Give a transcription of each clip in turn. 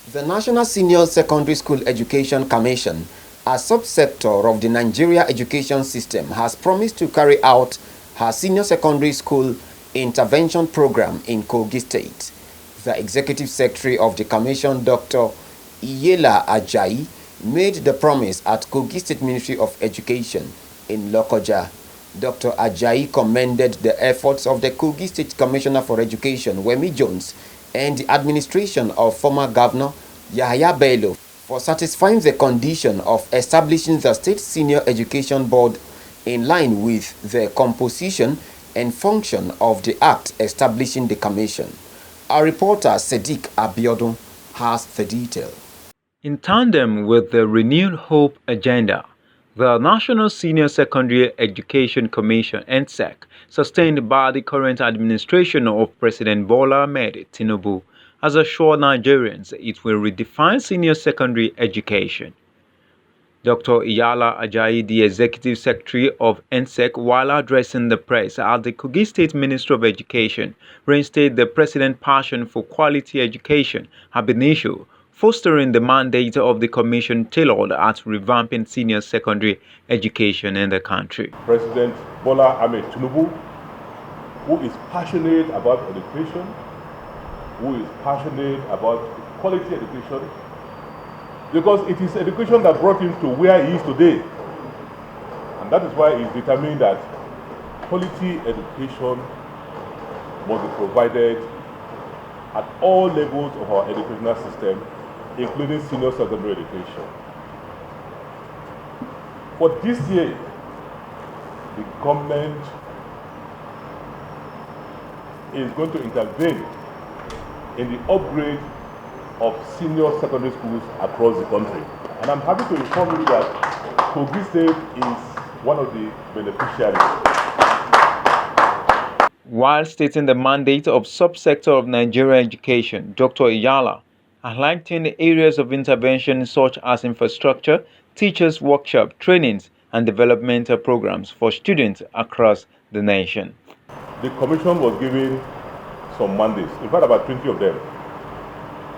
The National Senior Secondary School Education Commission, a subsector of the Nigeria education system, has promised to carry out her senior secondary school intervention program in Kogi State. The executive secretary of the commission, Dr. Iyela Ajayi, made the promise at Kogi State Ministry of Education in Lokoja. Dr. Ajayi commended the efforts of the Kogi State Commissioner for Education, Wemi Jones, and the administration of former Governor Yahaya Bello for satisfying the condition of establishing the State Senior Education Board in line with the composition and function of the Act establishing the Commission. Our reporter Sadiq Abiodun has the detail. In tandem with the Renewed Hope agenda, the National Senior Secondary Education Commission (Nssec), sustained by the current administration of President Bola Ahmed Tinubu, has assured Nigerians it will redefine senior secondary education. Dr. Iyela Ajayi, the Executive Secretary of Nssec, while addressing the press at the Kogi State Ministry of Education, reinstated the President's passion for quality education ab initio, fostering the mandate of the Commission tailored at revamping senior secondary education in the country. President Bola Ahmed Tinubu, who is passionate about education, who is passionate about quality education, because it is education that brought him to where he is today. And that is why he is determined that quality education must be provided at all levels of our educational system, including senior secondary education. For this year, the government is going to intervene in the upgrade of senior secondary schools across the country. And I'm happy to inform you that Kogi State is one of the beneficiaries. While stating the mandate of subsector of Nigerian education, Dr. Iyela highlighting areas of intervention such as infrastructure, teachers' workshop, trainings, and developmental programs for students across the nation. The commission was given some mandates, in fact about 20 of them.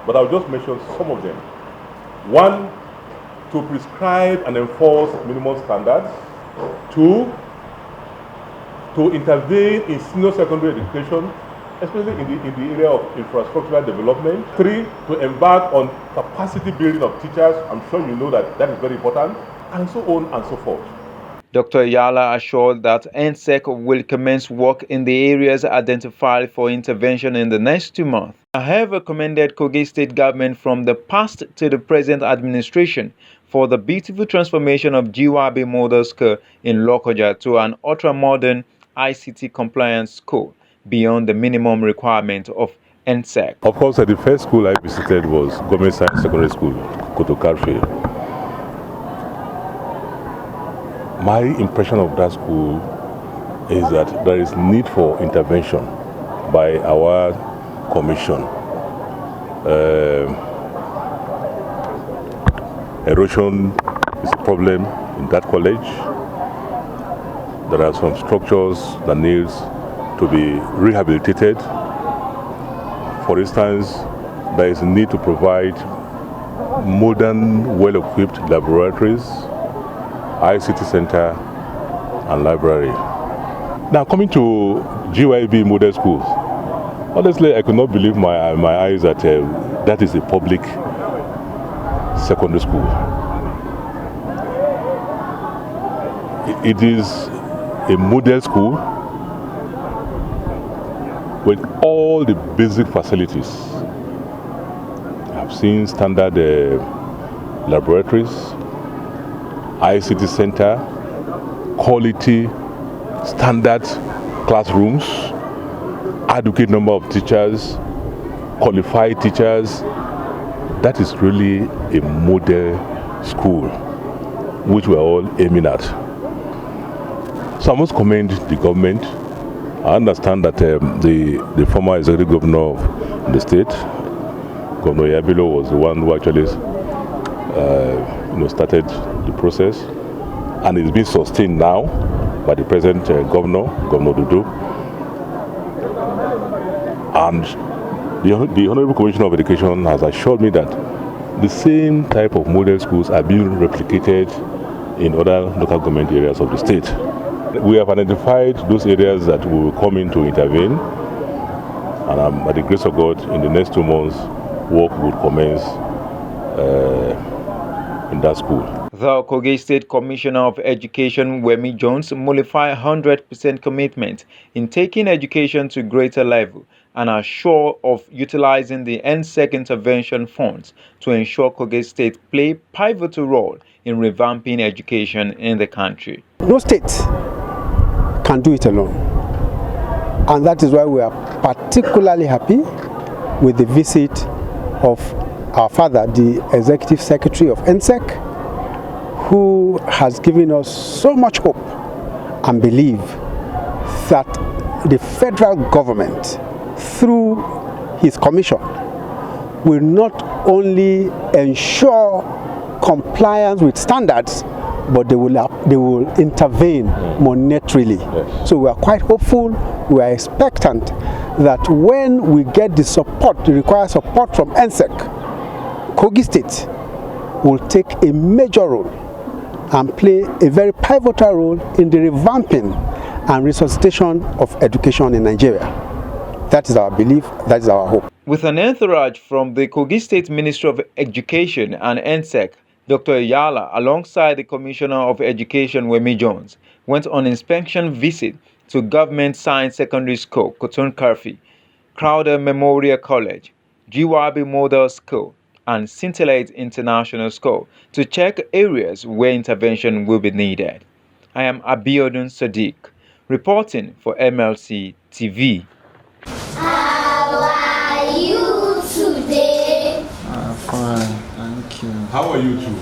But I'll just mention some of them. One, to prescribe and enforce minimum standards. Two, to intervene in senior secondary education, especially in the area of infrastructural development. Three, to embark on capacity building of teachers. I'm sure you know that that is very important, and so on and so forth. Dr. Iyela assured that Nssec will commence work in the areas identified for intervention in the next 2 months. However, commended Kogi State government from the past to the present administration for the beautiful transformation of GYB Model School in Lokoja to an ultra-modern ICT compliance school beyond the minimum requirement of Nssec. Of course, the first school I visited was Government Science Secondary School, Kotokarfe. My impression of that school is that there is need for intervention by our commission. Erosion is a problem in that college. There are some structures that need to be rehabilitated. For instance, there is a need to provide modern, well-equipped laboratories, ICT center, and library. Now, coming to GYB model schools, honestly, I could not believe my eyes that that is a public secondary school. It is a model school with all the basic facilities. I've seen standard laboratories, ICT center, quality, standard classrooms, adequate number of teachers, qualified teachers. That is really a model school, which we're all aiming at. So I must commend the government. I understand that the former executive governor of the state, Governor Bello, was the one who actually started the process, and it's been sustained now by the present governor, Governor Ododo. And The Honorable Commissioner of Education has assured me that the same type of model schools are being replicated in other local government areas of the state. We have identified those areas that we will come in to intervene, and by the grace of God, in the next 2 months, work will commence in that school. The Kogi State Commissioner of Education, Wemi Jones, mollified 100% commitment in taking education to greater level and are sure of utilizing the Nssec intervention funds to ensure Kogi State play pivotal role in revamping education in the country. No state can do it alone, and that is why we are particularly happy with the visit of our father, the Executive Secretary of Nssec, who has given us so much hope and belief that the federal government, through his commission, will not only ensure compliance with standards, but they will intervene monetarily. Yes. So we are quite hopeful, we are expectant that when we get the support, the required support from Nssec, Kogi State will take a major role and play a very pivotal role in the revamping and resuscitation of education in Nigeria. That is our belief, that is our hope. With an entourage from the Kogi State Ministry of Education and Nssec, Dr. Iyela, alongside the Commissioner of Education, Wemi Jones, went on inspection visit to Government Science Secondary School, Cotton Karfi, Crowder Memorial College, GYB Model School, and Scintillate International School to check areas where intervention will be needed. I am Abiodun Sadiq, reporting for MLC TV. How are you today? Fine, thank you. How are you too?